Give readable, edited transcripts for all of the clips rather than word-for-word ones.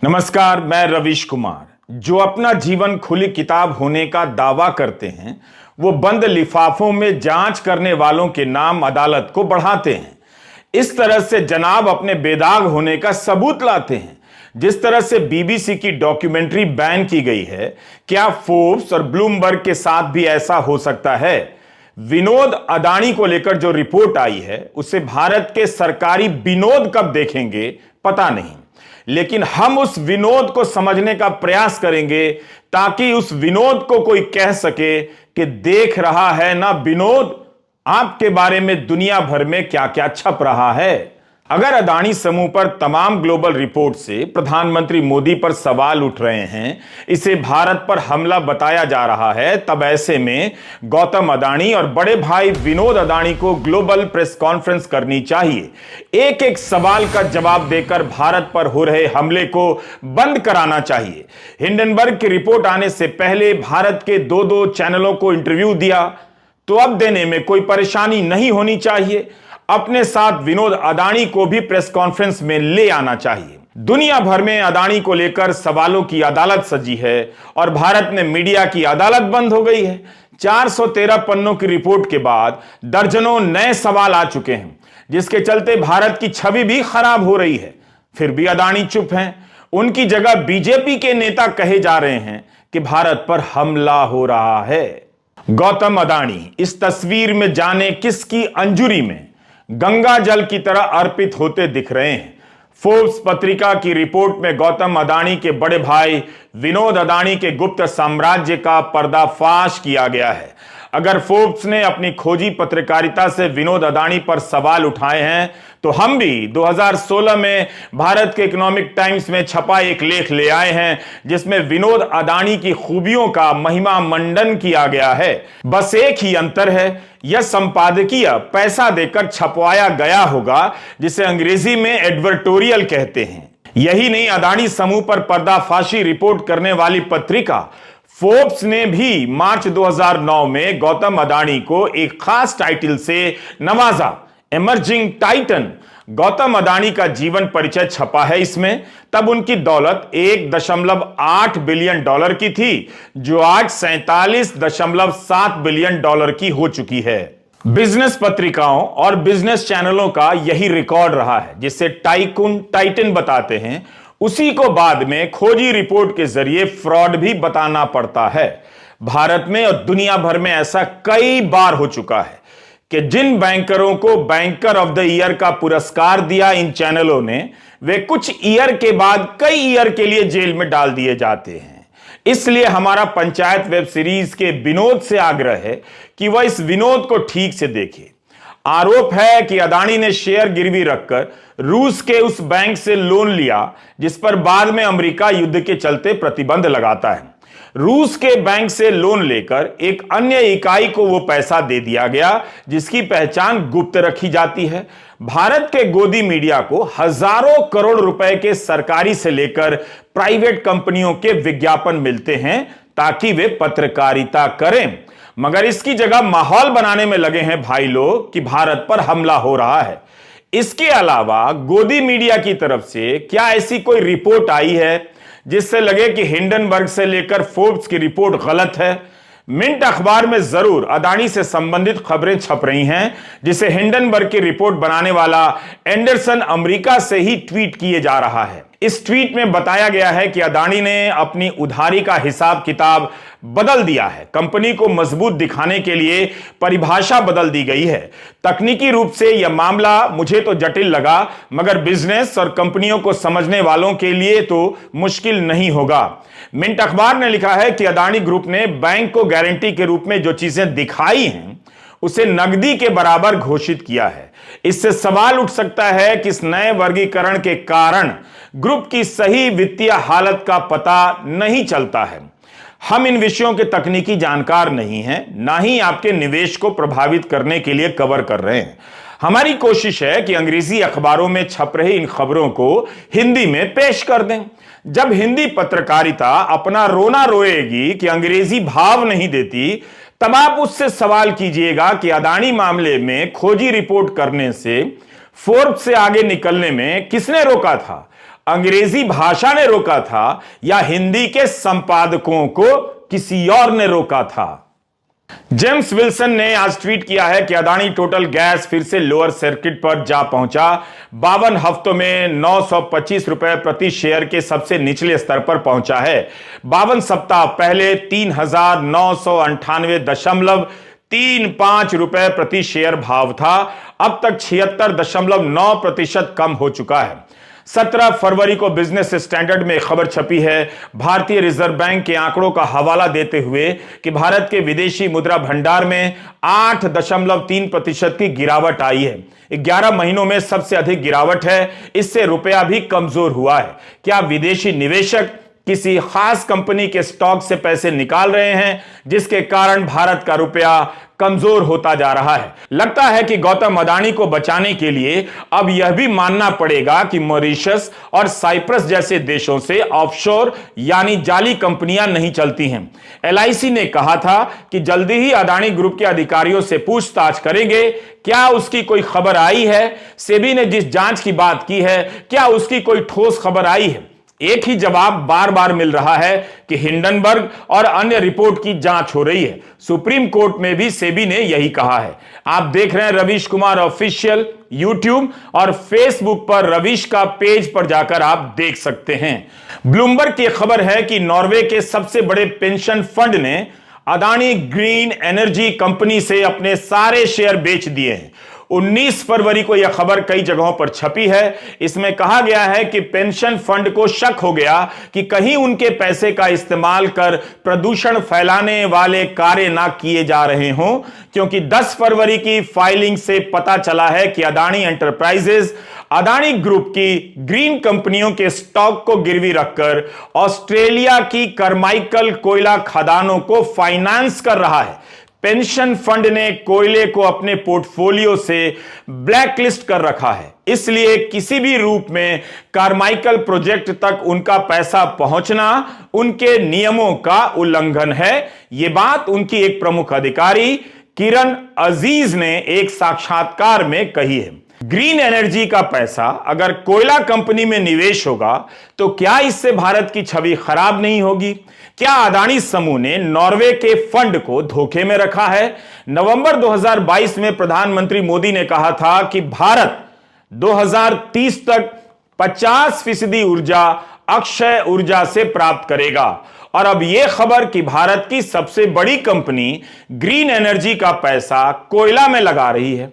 नमस्कार, मैं रवीश कुमार। जो अपना जीवन खुली किताब होने का दावा करते हैं, वो बंद लिफाफों में जांच करने वालों के नाम अदालत को बढ़ाते हैं। इस तरह से जनाब अपने बेदाग होने का सबूत लाते हैं। जिस तरह से बीबीसी की डॉक्यूमेंट्री बैन की गई है, क्या फोर्ब्स और ब्लूमबर्ग के साथ भी ऐसा हो सकता है? विनोद अदानी को लेकर जो रिपोर्ट आई है, उसे भारत के सरकारी विनोद कब देखेंगे पता नहीं, लेकिन हम उस विनोद को समझने का प्रयास करेंगे ताकि उस विनोद को कोई कह सके कि देख रहा है ना विनोद, आपके बारे में दुनिया भर में क्या क्या छप रहा है। अगर अदानी समूह पर तमाम ग्लोबल रिपोर्ट से प्रधानमंत्री मोदी पर सवाल उठ रहे हैं, इसे भारत पर हमला बताया जा रहा है, तब ऐसे में गौतम अदानी और बड़े भाई विनोद अदानी को ग्लोबल प्रेस कॉन्फ्रेंस करनी चाहिए। एक एक सवाल का जवाब देकर भारत पर हो रहे हमले को बंद कराना चाहिए। हिंडनबर्ग की रिपोर्ट आने से पहले भारत के दो चैनलों को इंटरव्यू दिया, तो अब देने में कोई परेशानी नहीं होनी चाहिए। अपने साथ विनोद अदानी को भी प्रेस कॉन्फ्रेंस में ले आना चाहिए। दुनिया भर में अदानी को लेकर सवालों की अदालत सजी है और भारत में मीडिया की अदालत बंद हो गई है। 413 पन्नों की रिपोर्ट के बाद दर्जनों नए सवाल आ चुके हैं, जिसके चलते भारत की छवि भी खराब हो रही है। फिर भी अदानी चुप हैं। उनकी जगह बीजेपी के नेता कहे जा रहे हैं कि भारत पर हमला हो रहा है। गौतम अदानी इस तस्वीर में जाने किसकी अंजुरी में गंगा जल की तरह अर्पित होते दिख रहे हैं। फोर्ब्स पत्रिका की रिपोर्ट में गौतम अदानी के बड़े भाई विनोद अदानी के गुप्त साम्राज्य का पर्दाफाश किया गया है। अगर फोर्ब्स ने अपनी खोजी पत्रकारिता से विनोद अदानी पर सवाल उठाए हैं, तो हम भी 2016 में भारत के इकोनॉमिक टाइम्स में छपा एक लेख ले आए हैं, जिसमें विनोद अदानी की खूबियों का महिमा मंडन किया गया है। बस एक ही अंतर है, यह संपादकीय पैसा देकर छपवाया गया होगा, जिसे अंग्रेजी में एडवर्टोरियल कहते हैं। यही नहीं, अदानी समूह पर पर्दाफाशी रिपोर्ट करने वाली पत्रिका फोर्ब्स ने भी मार्च 2009 में गौतम अदानी को एक खास टाइटल से नवाजा, इमर्जिंग टाइटन। गौतम अदानी का जीवन परिचय छपा है इसमें। तब उनकी दौलत 1.8 बिलियन डॉलर की थी, जो आज 47.7 बिलियन डॉलर की हो चुकी है। बिजनेस पत्रिकाओं और बिजनेस चैनलों का यही रिकॉर्ड रहा है, जिसे टाइकून टाइटन बताते हैं। उसी को बाद में खोजी रिपोर्ट के जरिए फ्रॉड भी बताना पड़ता है। भारत में और दुनिया भर में ऐसा कई बार हो चुका है कि जिन बैंकरों को बैंकर ऑफ द ईयर का पुरस्कार दिया इन चैनलों ने, वे कुछ ईयर के बाद कई ईयर के लिए जेल में डाल दिए जाते हैं। इसलिए हमारा पंचायत वेब सीरीज के विनोद से आग्रह है कि वह इस विनोद को ठीक से देखे। आरोप है कि अदानी ने शेयर गिरवी रखकर रूस के उस बैंक से लोन लिया, जिस पर बाद में अमेरिका युद्ध के चलते प्रतिबंध लगाता है। रूस के बैंक से लोन लेकर एक अन्य इकाई को वो पैसा दे दिया गया, जिसकी पहचान गुप्त रखी जाती है। भारत के गोदी मीडिया को हजारों करोड़ रुपए के सरकारी से लेकर प्राइवेट कंपनियों के विज्ञापन मिलते हैं ताकि वे पत्रकारिता करें, मगर इसकी जगह माहौल बनाने में लगे हैं भाई लोग कि भारत पर हमला हो रहा है। इसके अलावा गोदी मीडिया की तरफ से क्या ऐसी कोई रिपोर्ट आई है जिससे लगे कि हिंडनबर्ग से लेकर फोर्ब्स की रिपोर्ट गलत है? मिंट अखबार में जरूर अदानी से संबंधित खबरें छप रही हैं, जिसे हिंडनबर्ग की रिपोर्ट बनाने वाला एंडरसन अमेरिका से ही ट्वीट किए जा रहा है। इस ट्वीट में बताया गया है कि अदानी ने अपनी उधारी का हिसाब किताब बदल दिया है। कंपनी को मजबूत दिखाने के लिए परिभाषा बदल दी गई है। तकनीकी रूप से यह मामला मुझे तो जटिल लगा, मगर बिजनेस और कंपनियों को समझने वालों के लिए तो मुश्किल नहीं होगा। मिंट अखबार ने लिखा है कि अदानी ग्रुप ने बैंक को गारंटी के रूप में जो चीजें दिखाई हैं, उसे नकदी के बराबर घोषित किया है। इससे सवाल उठ सकता है कि इस नए वर्गीकरण के कारण ग्रुप की सही वित्तीय हालत का पता नहीं चलता है। हम इन विषयों के तकनीकी जानकार नहीं हैं, ना ही आपके निवेश को प्रभावित करने के लिए कवर कर रहे हैं। हमारी कोशिश है कि अंग्रेजी अखबारों में छप रही इन खबरों को हिंदी में पेश कर दें। जब हिंदी पत्रकारिता अपना रोना रोएगी कि अंग्रेजी भाव नहीं देती, तब आप उससे सवाल कीजिएगा कि अदानी मामले में खोजी रिपोर्ट करने से, फोर्ब्स से आगे निकलने में किसने रोका था? अंग्रेजी भाषा ने रोका था या हिंदी के संपादकों को किसी और ने रोका था? जेम्स विल्सन ने आज ट्वीट किया है कि अदानी टोटल गैस फिर से लोअर सर्किट पर जा पहुंचा। 52 हफ्तों में 925 रुपए प्रति शेयर के सबसे निचले स्तर पर पहुंचा है। 52 सप्ताह पहले 3998.35 रुपए प्रति शेयर भाव था। अब तक 76.9% कम हो चुका है। 17 फरवरी को बिजनेस स्टैंडर्ड में खबर छपी है। भारतीय रिजर्व बैंक के आंकड़ों का हवाला देते हुए कि भारत के विदेशी मुद्रा भंडार में 8.3% की गिरावट आई है। 11 महीनों में सबसे अधिक गिरावट है। इससे रुपया भी कमजोर हुआ है। क्या विदेशी निवेशक किसी खास कंपनी के स्टॉक से पैसे निकाल रहे हैं, जिसके कारण भारत का रुपया कमजोर होता जा रहा है? लगता है कि गौतम अदानी को बचाने के लिए अब यह भी मानना पड़ेगा कि मॉरिशस और साइप्रस जैसे देशों से ऑफशोर यानी जाली कंपनियां नहीं चलती हैं। एलआईसी ने कहा था कि जल्दी ही अदानी ग्रुप के अधिकारियों से पूछताछ करेंगे। क्या उसकी कोई खबर आई है? सेबी ने जिस जांच की बात की है, क्या उसकी कोई ठोस खबर आई है? एक ही जवाब बार बार मिल रहा है कि हिंडनबर्ग और अन्य रिपोर्ट की जांच हो रही है। सुप्रीम कोर्ट में भी सेबी ने यही कहा है। आप देख रहे हैं रवीश कुमार ऑफिशियल। यूट्यूब और फेसबुक पर रवीश का पेज पर जाकर आप देख सकते हैं। ब्लूमबर्ग की खबर है कि नॉर्वे के सबसे बड़े पेंशन फंड ने अदानी ग्रीन एनर्जी कंपनी से अपने सारे शेयर बेच दिए हैं। 19 फरवरी को यह खबर कई जगहों पर छपी है। इसमें कहा गया है कि पेंशन फंड को शक हो गया कि कहीं उनके पैसे का इस्तेमाल कर प्रदूषण फैलाने वाले कार्य ना किए जा रहे हों, क्योंकि 10 फरवरी की फाइलिंग से पता चला है कि अदानी एंटरप्राइजेज अदानी ग्रुप की ग्रीन कंपनियों के स्टॉक को गिरवी रखकर ऑस्ट्रेलिया की करमाइकल कोयला खदानों को फाइनेंस कर रहा है। पेंशन फंड ने कोयले को अपने पोर्टफोलियो से ब्लैकलिस्ट कर रखा है, इसलिए किसी भी रूप में कार्माइकल प्रोजेक्ट तक उनका पैसा पहुंचना उनके नियमों का उल्लंघन है। यह बात उनकी एक प्रमुख अधिकारी किरण अजीज ने एक साक्षात्कार में कही है। ग्रीन एनर्जी का पैसा अगर कोयला कंपनी में निवेश होगा तो क्या इससे भारत की छवि खराब नहीं होगी? क्या अदानी समूह ने नॉर्वे के फंड को धोखे में रखा है? नवंबर 2022 में प्रधानमंत्री मोदी ने कहा था कि भारत 2030 तक 50% ऊर्जा अक्षय ऊर्जा से प्राप्त करेगा। और अब यह खबर कि भारत की सबसे बड़ी कंपनी ग्रीन एनर्जी का पैसा कोयला में लगा रही है,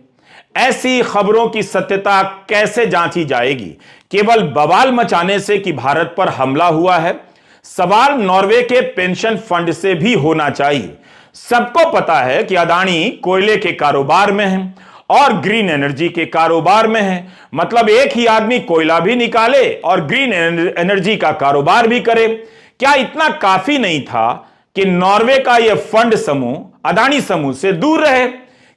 ऐसी खबरों की सत्यता कैसे जांची जाएगी? केवल बवाल मचाने से कि भारत पर हमला हुआ है? सवाल नॉर्वे के पेंशन फंड से भी होना चाहिए। सबको पता है कि अदानी कोयले के कारोबार में है और ग्रीन एनर्जी के कारोबार में है। मतलब एक ही आदमी कोयला भी निकाले और ग्रीन एनर्जी का कारोबार भी करे। क्या इतना काफी नहीं था कि नॉर्वे का यह फंड समूह अदानी समूह से दूर रहे?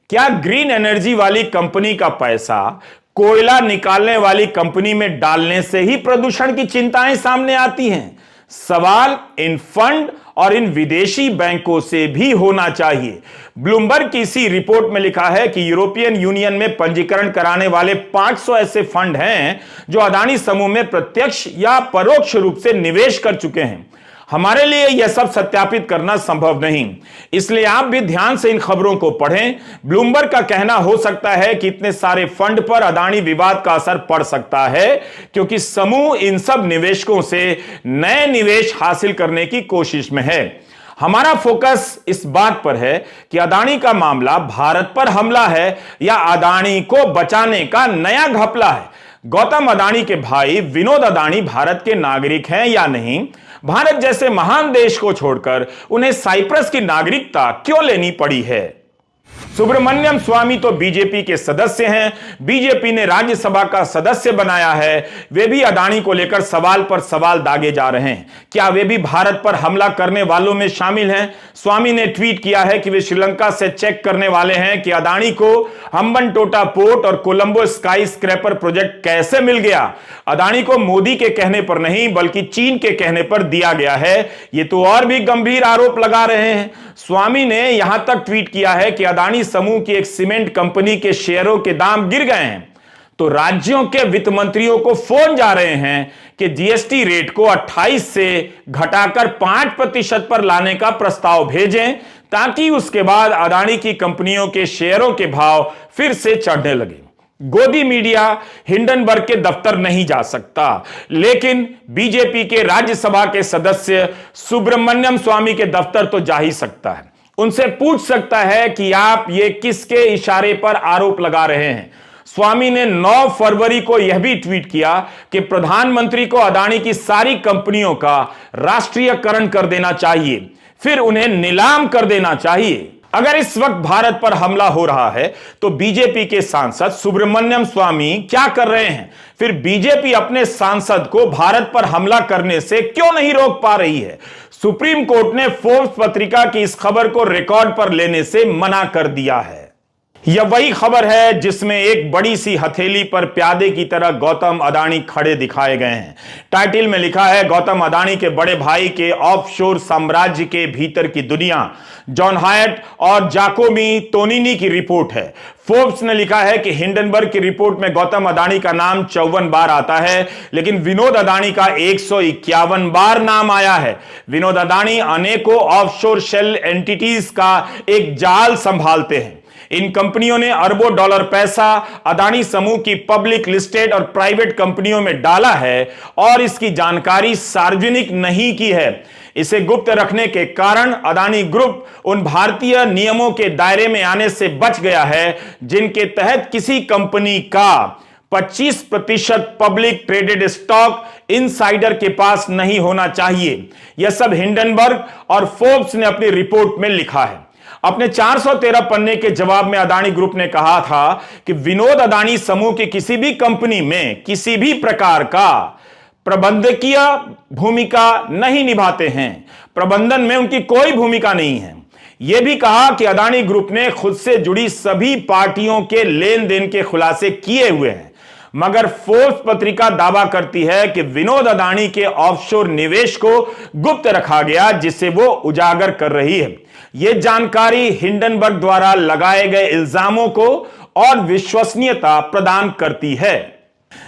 क्या ग्रीन एनर्जी वाली कंपनी का पैसा कोयला निकालने वाली कंपनी में डालने से ही प्रदूषण की चिंताएं सामने आती हैं? सवाल इन फंड और इन विदेशी बैंकों से भी होना चाहिए। ब्लूमबर्ग की इसी रिपोर्ट में लिखा है कि यूरोपियन यूनियन में पंजीकरण कराने वाले 500 ऐसे फंड हैं जो अदानी समूह में प्रत्यक्ष या परोक्ष रूप से निवेश कर चुके हैं। हमारे लिए यह सब सत्यापित करना संभव नहीं, इसलिए आप भी ध्यान से इन खबरों को पढ़ें। ब्लूमबर्ग का कहना हो सकता है कि इतने सारे फंड पर अदानी विवाद का असर पड़ सकता है, क्योंकि समूह इन सब निवेशकों से नए निवेश हासिल करने की कोशिश में है। हमारा फोकस इस बात पर है कि अदानी का मामला भारत पर हमला है या अदानी को बचाने का नया घपला है। गौतम अदानी के भाई विनोद अदानी भारत के नागरिक हैं या नहीं? भारत जैसे महान देश को छोड़कर उन्हें साइप्रस की नागरिकता क्यों लेनी पड़ी है? सुब्रमण्यम स्वामी तो बीजेपी के सदस्य हैं, बीजेपी ने राज्यसभा का सदस्य बनाया है। वे भी अदानी को लेकर सवाल पर सवाल दागे जा रहे हैं। क्या वे भी भारत पर हमला करने वालों में शामिल हैं? स्वामी ने ट्वीट किया है कि वे श्रीलंका से चेक करने वाले हैं कि अदानी को हम्बनटोटा पोर्ट और कोलंबो स्काई स्क्रैपर प्रोजेक्ट कैसे मिल गया। अदानी को मोदी के कहने पर नहीं बल्कि चीन के कहने पर दिया गया है। ये तो और भी गंभीर आरोप लगा रहे हैं। स्वामी ने यहां तक ट्वीट किया है कि अदानी समूह की एक सीमेंट कंपनी के शेयरों के दाम गिर गए हैं। तो राज्यों के वित्त मंत्रियों को फोन जा रहे हैं कि जीएसटी रेट को 28 से घटाकर 5% पर लाने का प्रस्ताव भेजें, ताकि उसके बाद अदानी की कंपनियों के शेयरों के भाव फिर से चढ़ने लगे। गोदी मीडिया हिंडनबर्ग के दफ्तर नहीं जा सकता, लेकिन बीजेपी के राज्यसभा के सदस्य सुब्रमण्यम स्वामी के दफ्तर तो जा ही सकता है। उनसे पूछ सकता है कि आप ये किसके इशारे पर आरोप लगा रहे हैं। स्वामी ने 9 फरवरी को यह भी ट्वीट किया कि प्रधानमंत्री को अदानी की सारी कंपनियों का राष्ट्रीयकरण कर देना चाहिए, फिर उन्हें नीलाम कर देना चाहिए। अगर इस वक्त भारत पर हमला हो रहा है तो बीजेपी के सांसद सुब्रमण्यम स्वामी क्या कर रहे हैं? फिर बीजेपी अपने सांसद को भारत पर हमला करने से क्यों नहीं रोक पा रही है? सुप्रीम कोर्ट ने फोर्ब्स पत्रिका की इस खबर को रिकॉर्ड पर लेने से मना कर दिया है। यह वही खबर है जिसमें एक बड़ी सी हथेली पर प्यादे की तरह गौतम अदानी खड़े दिखाए गए हैं। टाइटल में लिखा है, गौतम अदानी के बड़े भाई के ऑफशोर साम्राज्य के भीतर की दुनिया। जॉन हायट और जाकोमी तोनिनी की रिपोर्ट है। फोर्ब्स ने लिखा है कि हिंडनबर्ग की रिपोर्ट में गौतम अदानी का नाम 54 बार आता है, लेकिन विनोद अदानी का 151 बार नाम आया है। विनोद अदानी अनेकों ऑफशोर शेल एंटिटीज का एक जाल संभालते हैं। इन कंपनियों ने अरबों डॉलर पैसा अदानी समूह की पब्लिक लिस्टेड और प्राइवेट कंपनियों में डाला है और इसकी जानकारी सार्वजनिक नहीं की है। इसे गुप्त रखने के कारण अदानी ग्रुप उन भारतीय नियमों के दायरे में आने से बच गया है जिनके तहत किसी कंपनी का 25% पब्लिक ट्रेडेड स्टॉक इनसाइडर के पास नहीं होना चाहिए। यह सब हिंडनबर्ग और फोर्ब्स ने अपनी रिपोर्ट में लिखा है। अपने 413 पन्ने के जवाब में अदानी ग्रुप ने कहा था कि विनोद अदानी समूह की किसी भी कंपनी में किसी भी प्रकार का प्रबंधकीय भूमिका नहीं निभाते हैं। प्रबंधन में उनकी कोई भूमिका नहीं है। यह भी कहा कि अदानी ग्रुप ने खुद से जुड़ी सभी पार्टियों के लेन देन के खुलासे किए हुए हैं, मगर फोर्ब्स पत्रिका दावा करती है कि विनोद अदानी के ऑफशोर निवेश को गुप्त रखा गया, जिसे वो उजागर कर रही है। यह जानकारी हिंडनबर्ग द्वारा लगाए गए इल्जामों को और विश्वसनीयता प्रदान करती है।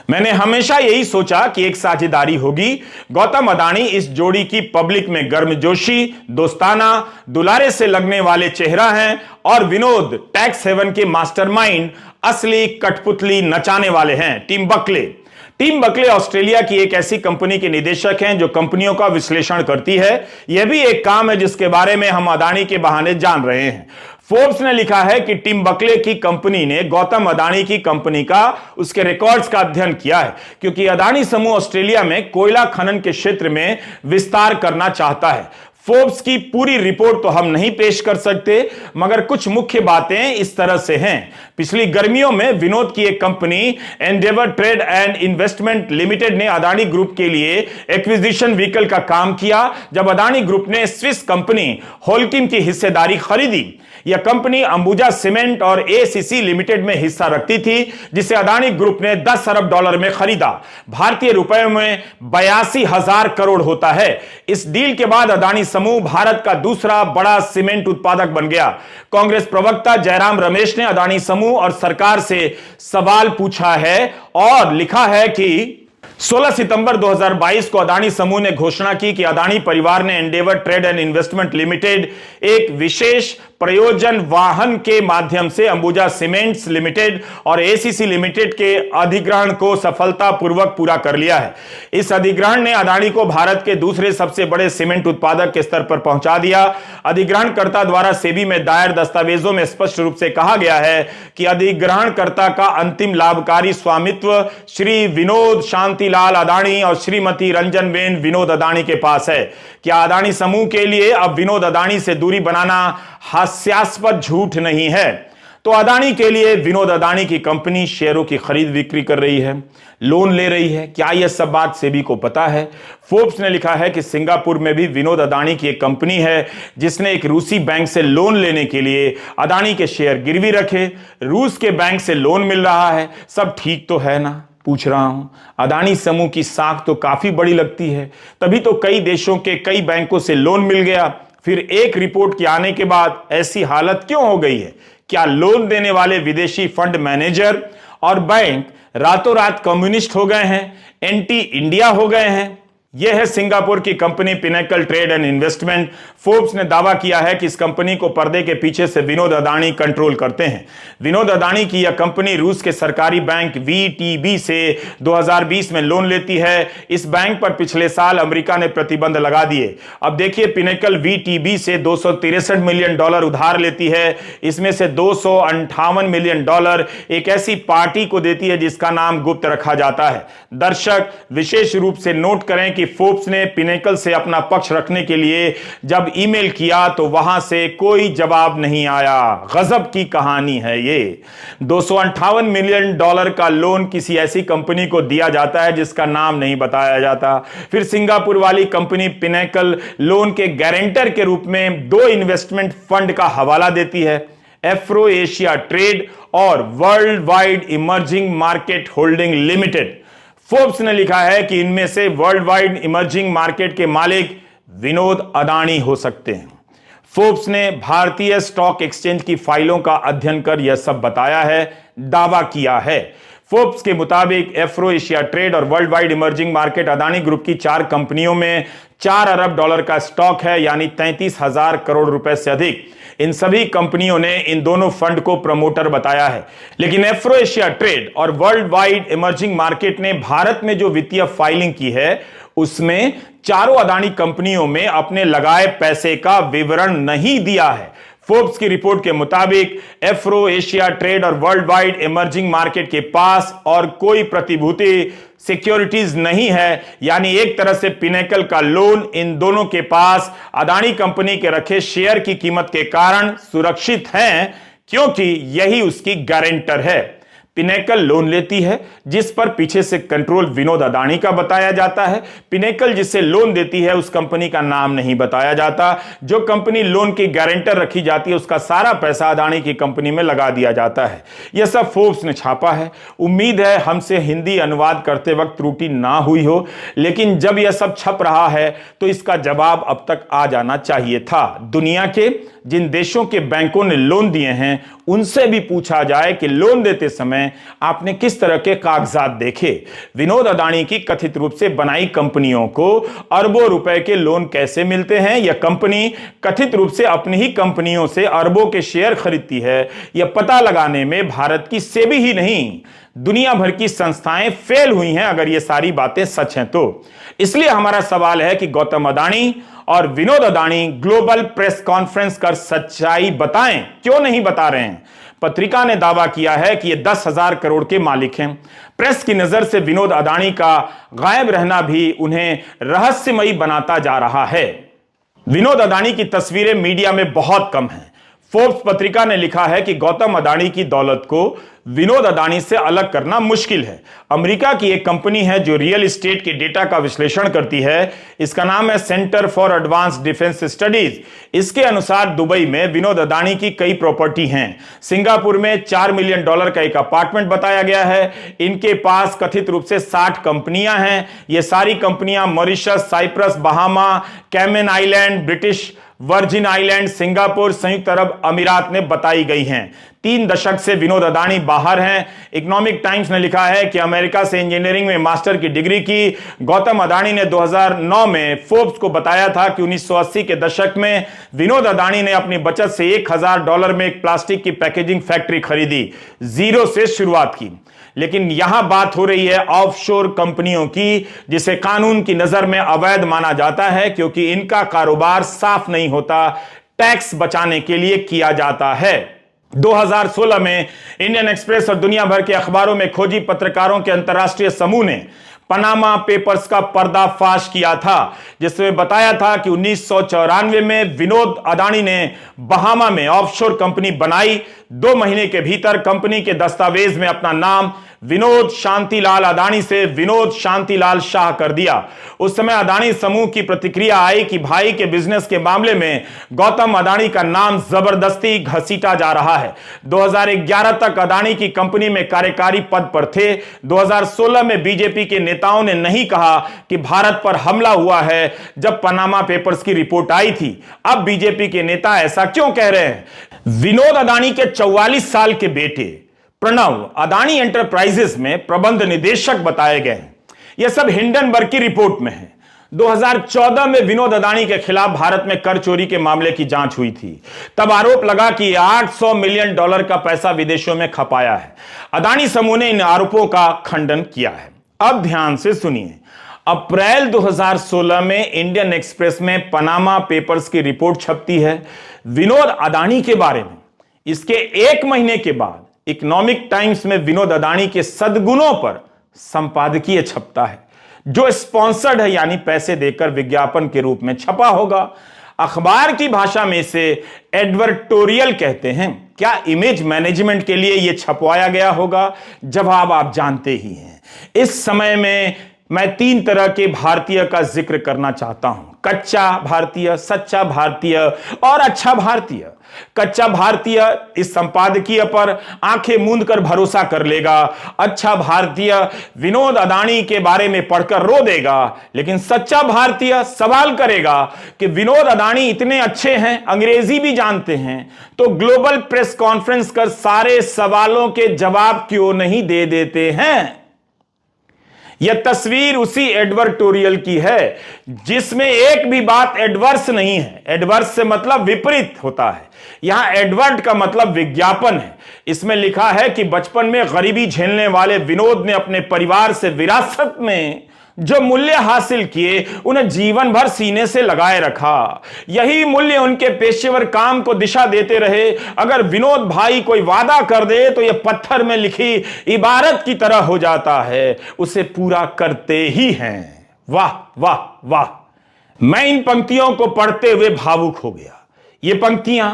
मैंने हमेशा यही सोचा कि एक साझेदारी होगी। गौतम अदानी इस जोड़ी की पब्लिक में गर्मजोशी, दोस्ताना, दुलारे से लगने वाले चेहरा हैं और विनोद टैक्स हेवन के मास्टरमाइंड, असली कठपुतली नचाने वाले हैं। टीम बकले ऑस्ट्रेलिया की एक ऐसी कंपनी के निदेशक हैं जो कंपनियों का विश्लेषण करती है। यह भी एक काम है जिसके बारे में हम अदानी के बहाने जान रहे हैं। फोर्ब्स ने लिखा है कि टीम बकले की कंपनी ने गौतम अदानी की कंपनी का, उसके रिकॉर्ड्स का अध्ययन किया है, क्योंकि अदानी समूह ऑस्ट्रेलिया में कोयला खनन के क्षेत्र में विस्तार करना चाहता है। फोर्ब्स की पूरी रिपोर्ट तो हम नहीं पेश कर सकते, मगर कुछ मुख्य बातें इस तरह से हैं। पिछली गर्मियों में विनोद की एक company Endeavour trade and investment limited ने अदानी ग्रुप के लिए एक्विजिशन व्हीकल का काम किया, जब अदानी ग्रुप ने स्विस कंपनी होल्किम की हिस्सेदारी खरीदी। यह कंपनी अंबुजा सीमेंट और एसीसी लिमिटेड में हिस्सा रखती थी, जिसे अदानी ग्रुप ने 10 अरब डॉलर में खरीदा। भारतीय रुपए में 82,000 करोड़ होता है। इस डील के बाद अदानी समूह भारत का दूसरा बड़ा सीमेंट उत्पादक बन गया। कांग्रेस प्रवक्ता जयराम रमेश ने अदानी समूह और सरकार से सवाल पूछा है और लिखा है कि 16 सितंबर 2022 को अदानी समूह ने घोषणा की कि अदानी परिवार ने Endeavour trade and investment limited एक विशेष प्रयोजन वाहन के माध्यम से अंबुजा सीमेंट्स लिमिटेड और एसीसी लिमिटेड के अधिग्रहण को सफलतापूर्वक पूरा कर लिया है। इस अधिग्रहण ने अदानी को भारत के दूसरे सबसे बड़े सीमेंट उत्पादक के स्तर पर पहुंचा दिया। अधिग्रहणकर्ता द्वारा सेबी में दायर दस्तावेजों में स्पष्ट रूप से कहा गया है कि अधिग्रहणकर्ता का अंतिम लाभकारी स्वामित्व श्री विनोद शांतिलाल अदानी और श्रीमती रंजनबेन विनोद अदानी के पास है। क्या अदानी समूह के लिए अब विनोद अदानी से दूरी बनाना हास्यास्पद झूठ नहीं है? तो अदानी के लिए विनोद अदानी की कंपनी शेयरों की खरीद बिक्री कर रही है, लोन ले रही है। क्या यह सब बात सेबी को पता है? फोर्ब्स ने लिखा है कि सिंगापुर में भी विनोद अदानी की एक कंपनी है जिसने एक रूसी बैंक से लोन लेने के लिए अदानी के शेयर गिरवी रखे। रूस के बैंक से लोन मिल रहा है, सब ठीक तो है ना? पूछ रहा हूं। अदानी समूह की साख तो काफी बड़ी लगती है, तभी तो कई देशों के कई बैंकों से लोन मिल गया। फिर एक रिपोर्ट के आने के बाद ऐसी हालत क्यों हो गई है? क्या लोन देने वाले विदेशी फंड मैनेजर और बैंक रातों रात कम्युनिस्ट हो गए हैं, एंटी इंडिया हो गए हैं। यह है सिंगापुर की company pinnacle trade and investment. Forbes ने दावा किया है कि इस कंपनी को पर्दे के पीछे से विनोद अदानी कंट्रोल करते हैं। विनोद अदानी की यह कंपनी रूस के सरकारी बैंक वीटीबी से 2020 में लोन लेती है। इस बैंक पर पिछले साल अमेरिका ने प्रतिबंध लगा दिए। अब देखिए, पिनेकल वीटीबी से $263 मिलियन उधार लेती है। इसमें से $258 मिलियन एक ऐसी पार्टी को देती है जिसका नाम गुप्त रखा जाता है। दर्शक विशेष रूप से नोट करें कि फोर्ब्स ने पिनेकल से अपना पक्ष रखने के लिए जब ईमेल किया तो वहां से कोई जवाब नहीं आया। गजब की कहानी है ये। $258 मिलियन का लोन किसी ऐसी कंपनी को दिया जाता है जिसका नाम नहीं बताया जाता। फिर सिंगापुर वाली कंपनी पिनेकल लोन के गारंटर के रूप में 2 इन्वेस्टमेंट फंड का हवाला देती है, एफ्रो एशिया ट्रेड और world wide emerging market holding limited. Forbes ने लिखा है कि इनमें से वर्ल्ड वाइड इमर्जिंग मार्केट के मालिक विनोद अदानी हो सकते हैं। फोर्ब्स ने भारतीय स्टॉक एक्सचेंज की फाइलों का अध्ययन कर यह सब बताया है, दावा किया है। फोर्ब्स के मुताबिक एफ्रो एशिया ट्रेड और world wide emerging market Adani group की 4 कंपनियों में $4 अरब का स्टॉक है, यानी 33,000 करोड़ रुपए से अधिक। इन सभी कंपनियों ने इन दोनों फंड को प्रमोटर बताया है। लेकिन एफ्रो एशिया ट्रेड और वर्ल्ड वाइड इमर्जिंग मार्केट ने भारत में जो वित्तीय फाइलिंग की है उसमें चारों अदानी कंपनियों में अपने लगाए पैसे का विवरण नहीं दिया है। फोर्ब्स की रिपोर्ट के मुताबिक एफ्रो एशिया ट्रेड और वर्ल्ड वाइड इमर्जिंग मार्केट के पास और कोई प्रतिभूति सिक्योरिटीज नहीं है, यानी एक तरह से पिनेकल का लोन इन दोनों के पास अदानी कंपनी के रखे शेयर की कीमत के कारण सुरक्षित हैं, क्योंकि यही उसकी गारंटर है। पिनेकल लोन लेती है जिस पर पीछे से कंट्रोल विनोद अदानी का बताया जाता है। पिनेकल जिसे लोन देती है उस कंपनी का नाम नहीं बताया जाता। जो कंपनी लोन की गारंटर रखी जाती है उसका सारा पैसा अदानी की कंपनी में लगा दिया जाता है। यह सब फोर्ब्स ने छापा है। उम्मीद है हमसे हिंदी अनुवाद करते वक्त त्रुटि ना हुई हो, लेकिन जब यह सब छप रहा है तो इसका जवाब अब तक आ जाना चाहिए था। दुनिया के जिन देशों के बैंकों ने लोन दिए हैं उनसे भी पूछा जाए कि लोन देते समय आपने किस तरह के कागजात देखे। विनोद अदानी की कथित रूप से बनाई कंपनियों को अरबों रुपए के लोन कैसे मिलते हैं। यह कंपनी कथित रूप से अपनी ही कंपनियों से अरबों के शेयर खरीदती है। यह पता लगाने में भारत की सेबी ही नहीं, दुनिया भर की संस्थाएं फेल हुई हैं अगर ये सारी बातें सच हैं तो। इसलिए हमारा सवाल है कि गौतम अदानी और Vinod Adani global press conference कर सच्चाई बताएं, क्यों नहीं बता रहे हैं। पत्रिका ने दावा किया है कि ये 10,000 करोड़ के मालिक हैं। प्रेस की नजर से विनोद अदानी का गायब रहना भी उन्हें रहस्यमयी बनाता जा रहा है। विनोद अदानी की तस्वीरें मीडिया में बहुत कम हैं। फोर्ब्स पत्रिका ने लिखा है कि गौतम अदानी की दौलत को विनोद अदानी से अलग करना मुश्किल है। अमेरिका की एक कंपनी है जो रियल एस्टेट के डेटा का विश्लेषण करती है। इसका नाम है centre for advanced defence studies. इसके अनुसार दुबई में विनोद अदानी की कई प्रॉपर्टी हैं। सिंगापुर में $4 मिलियन का एक अपार्टमेंट बताया गया है। इनके पास कथित रूप से 60 कंपनियां हैं। ये सारी कंपनियां Mauritius, Cyprus, Bahama, Cayman Island, British Virgin Island, Singapore, संयुक्त अरब अमीरात में बताई गई हैं। 3 दशक से विनोद अदानी बाहर हैं। इकोनॉमिक टाइम्स ने लिखा है कि अमेरिका से इंजीनियरिंग में मास्टर की डिग्री की गौतम अदानी ने 2009 में फोर्ब्स को बताया था कि 1980 के दशक में विनोद अदानी ने अपनी बचत से $1,000 में एक प्लास्टिक की पैकेजिंग फैक्ट्री खरीदी, जीरो से शुरुआत की। लेकिन यहां बात हो रही है ऑफशोर कंपनियों की, जिसे कानून की नजर में अवैध माना जाता है क्योंकि इनका कारोबार साफ नहीं होता, टैक्स बचाने के लिए किया जाता है। 2016 में इंडियन एक्सप्रेस और दुनिया भर के अखबारों में खोजी पत्रकारों के अंतर्राष्ट्रीय समूह ने पनामा पेपर्स का पर्दाफाश किया था, जिसमें बताया था कि 1994 में विनोद अदानी ने बहामा में ऑफशोर कंपनी बनाई। 2 महीने के भीतर कंपनी के दस्तावेज में अपना नाम विनोद शांतिलाल अदानी से विनोद शांतिलाल शाह कर दिया। उस समय अदानी समूह की प्रतिक्रिया आई कि भाई के बिजनेस के मामले में गौतम अदानी का नाम जबरदस्ती घसीटा जा रहा है। 2011 तक अदानी की कंपनी में कार्यकारी पद पर थे। 2016 में बीजेपी के नेताओं ने नहीं कहा कि भारत पर हमला हुआ है जब पनामा पेपर्स की रिपोर्ट आई थी। अब बीजेपी के नेता ऐसा क्यों कह रहे हैं? विनोद अदानी के 44 साल के बेटे प्रणव अदानी एंटरप्राइजेस में प्रबंध निदेशक बताए गए हैं। यह सब हिंडनबर्ग की रिपोर्ट में है। 2014 में विनोद अदानी के खिलाफ भारत में कर चोरी के मामले की जांच हुई थी। तब आरोप लगा कि $800 मिलियन का पैसा विदेशों में खपाया है। अदानी समूह ने इन आरोपों का खंडन किया है। अब ध्यान से सुनिए। अप्रैल 2016 में इंडियन एक्सप्रेस में पनामा पेपर्स की रिपोर्ट छपती है विनोद अदानी के बारे में। इसके एक महीने के बाद इकोनॉमिक टाइम्स में विनोद अदानी के सद्गुणों पर संपादकीय छपता है, जो स्पॉन्सर्ड है, यानी पैसे देकर विज्ञापन के रूप में छपा होगा। अखबार की भाषा में इसे एडवर्टोरियल कहते हैं। क्या इमेज मैनेजमेंट के लिए यह छपवाया गया होगा? जवाब आप जानते ही हैं। इस समय में मैं 3 तरह के भारतीय का जिक्र करना चाहता हूं: कच्चा भारतीय, सच्चा भारतीय और अच्छा भारतीय। कच्चा भारतीय इस संपादकीय पर आंखें मूंद कर भरोसा कर लेगा। अच्छा भारतीय विनोद अदानी के बारे में पढ़कर रो देगा। लेकिन सच्चा भारतीय सवाल करेगा कि विनोद अदानी इतने अच्छे हैं, अंग्रेजी भी जानते हैं, तो ग्लोबल प्रेस कॉन्फ्रेंस कर सारे सवालों के जवाब क्यों नहीं दे देते हैं? यह तस्वीर उसी एडवर्टोरियल की है जिसमें एक भी बात एडवर्स नहीं है। एडवर्स से मतलब विपरीत होता है। यहां एडवर्ट का मतलब विज्ञापन है। इसमें लिखा है कि बचपन में गरीबी झेलने वाले विनोद ने अपने परिवार से विरासत में जो मूल्य हासिल किए उन्हें जीवन भर सीने से लगाए रखा। यही मूल्य उनके पेशेवर काम को दिशा देते रहे। अगर विनोद भाई कोई वादा कर दे तो यह पत्थर में लिखी इबारत की तरह हो जाता है, उसे पूरा करते ही हैं। वाह वाह वाह! मैं इन पंक्तियों को पढ़ते हुए भावुक हो गया। ये पंक्तियां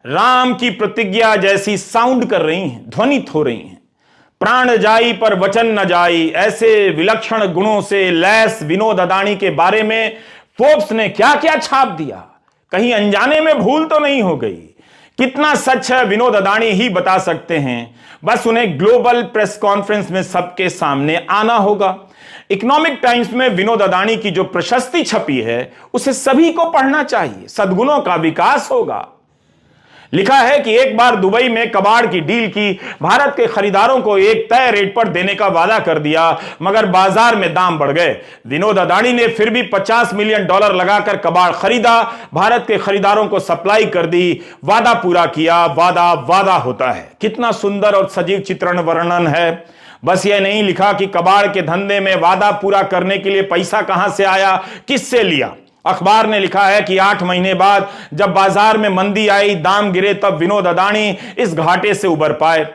राम की प्रतिज्ञा जैसी साउंड कर रही हैं, ध्वनित हो रही हैं। प्राण जाई पर वचन न जाई, ऐसे विलक्षण गुणों से लैस विनोद अदानी के बारे में फोर्ब्स ने क्या क्या छाप दिया। कहीं अनजाने में भूल तो नहीं हो गई? कितना सच है विनोद अदानी ही बता सकते हैं। बस उन्हें ग्लोबल प्रेस कॉन्फ्रेंस में सबके सामने आना होगा। इकोनॉमिक टाइम्स में विनोद अदानी की जो प्रशस्ति छपी है उसे सभी को पढ़ना चाहिए। सद्गुणों का विकास होगा। लिखा है कि एक बार दुबई में कबाड़ की डील की, भारत के खरीदारों को एक तय रेट पर देने का वादा कर दिया, मगर बाजार में दाम बढ़ गए। विनोद अदानी ने फिर भी $50 मिलियन लगाकर कबाड़ खरीदा, भारत के खरीदारों को सप्लाई कर दी, वादा पूरा किया। वादा वादा होता है। कितना सुंदर और सजीव चित्रण वर्णन है। बस यह नहीं लिखा कि कबाड़ के धंधे में वादा पूरा करने के लिए पैसा कहां से आया, किससे लिया। अखबार ने लिखा है कि 8 महीने बाद जब बाजार में मंदी आई, दाम गिरे, तब विनोद अदानी इस घाटे से उबर पाए।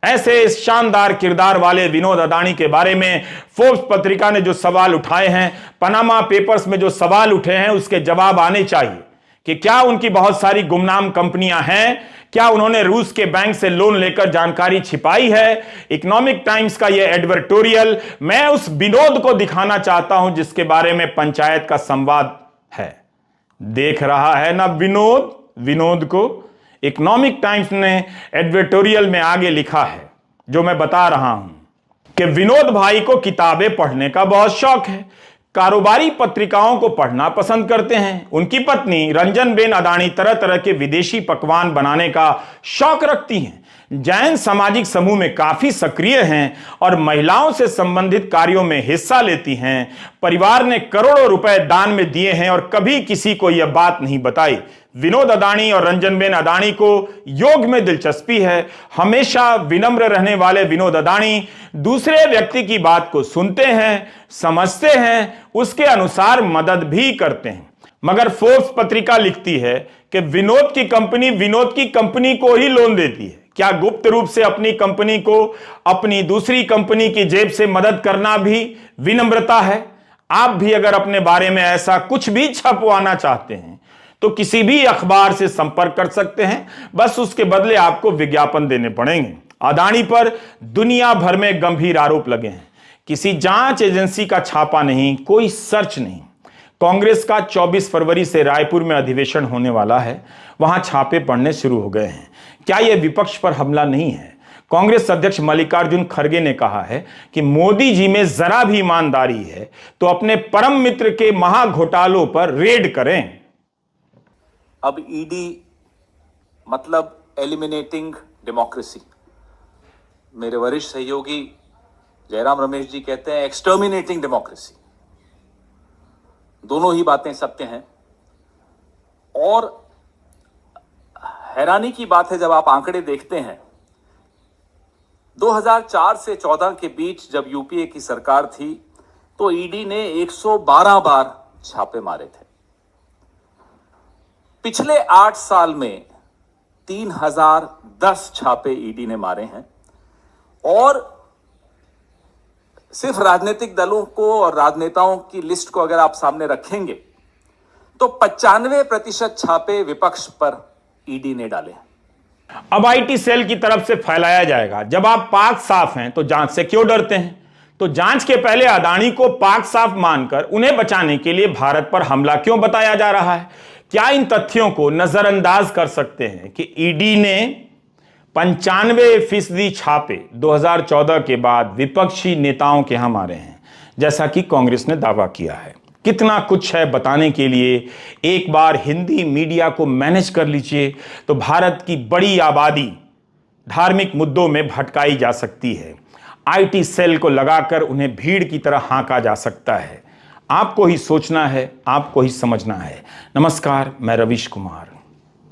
ऐसे शानदार किरदार वाले विनोद अदानी के बारे में फोर्ब्स पत्रिका ने जो सवाल उठाए हैं, पनामा पेपर्स में जो सवाल उठे हैं, उसके जवाब आने चाहिए कि क्या उनकी बहुत सारी गुमनाम कंपनियां हैं? क्या उन्होंने रूस के बैंक से लोन लेकर जानकारी छिपाई है? इकोनॉमिक टाइम्स का यह एडवर्टोरियल मैं उस विनोद को दिखाना चाहता हूं जिसके बारे में पंचायत का संवाद है। देख रहा है ना विनोद को? इकोनॉमिक टाइम्स ने एडवर्टोरियल में आगे लिखा है, जो मैं बता रहा हूं, कि विनोद भाई को किताबें पढ़ने का बहुत शौक है। कारोबारी पत्रिकाओं को पढ़ना पसंद करते हैं। उनकी पत्नी रंजनबेन अदानी तरह तरह के विदेशी पकवान बनाने का शौक रखती हैं। जैन सामाजिक समूह में काफी सक्रिय हैं और महिलाओं से संबंधित कार्यों में हिस्सा लेती हैं। परिवार ने करोड़ों रुपए दान में दिए हैं और कभी किसी को यह बात नहीं बताई। विनोद अदानी और रंजनबेन अदानी को योग में दिलचस्पी है। हमेशा विनम्र रहने वाले विनोद अदानी दूसरे व्यक्ति की बात को सुनते हैं, समझते हैं, उसके अनुसार मदद भी करते हैं। मगर फोर्ब्स पत्रिका लिखती है कि विनोद की कंपनी को ही लोन देती है। क्या गुप्त रूप से अपनी कंपनी को अपनी दूसरी कंपनी की जेब से मदद करना भी विनम्रता है? आप भी अगर अपने बारे में ऐसा कुछ भी छपवाना चाहते हैं तो किसी भी अखबार से संपर्क कर सकते हैं। बस उसके बदले आपको विज्ञापन देने पड़ेंगे। अदानी पर दुनिया भर में गंभीर आरोप लगे हैं। किसी जांच एजेंसी का छापा नहीं, कोई सर्च नहीं। कांग्रेस का 24 फरवरी से रायपुर में अधिवेशन होने वाला है। वहां छापे पड़ने शुरू हो गए हैं। क्या यह विपक्ष पर हमला नहीं है? कांग्रेस अध्यक्ष मल्लिकार्जुन खड़गे ने कहा है कि मोदी जी में जरा भी ईमानदारी है तो अपने परम मित्र के महाघोटालों पर रेड करें। अब ईडी मतलब एलिमिनेटिंग डेमोक्रेसी। मेरे वरिष्ठ सहयोगी जयराम रमेश जी कहते हैं एक्सटर्मिनेटिंग डेमोक्रेसी। दोनों ही बातें सत्य हैं। और हैरानी की बात है, जब आप आंकड़े देखते हैं, 2004 से 14 के बीच जब यूपीए की सरकार थी तो ईडी ने 112 बार छापे मारे थे। पिछले 8 साल में 3010 छापे ईडी ने मारे हैं। और सिर्फ राजनीतिक दलों को और राजनेताओं की लिस्ट को अगर आप सामने रखेंगे तो 95% छापे विपक्ष पर ईडी ने डाले। अब आईटी सेल की तरफ से फैलाया जाएगा, जब आप पाक साफ हैं तो जांच से क्यों डरते हैं? तो जांच के पहले अदानी को पाक साफ मानकर उन्हें बचाने के लिए भारत पर हमला क्यों बताया जा रहा है? क्या इन तथ्यों को नजरअंदाज कर सकते हैं कि ईडी ने 95% छापे 2014 के बाद विपक्षी नेताओं के यहां मारे हैं, जैसा कि कांग्रेस ने दावा किया है? कितना कुछ है बताने के लिए एक बार हिंदी मीडिया को मैनेज कर लीजिए तो भारत की बड़ी आबादी धार्मिक मुद्दों में भटकाई जा सकती है। आईटी सेल को लगाकर उन्हें भीड़ की तरह हाँका जा सकता है। आपको ही सोचना है, आपको ही समझना है। नमस्कार, मैं रवीश कुमार।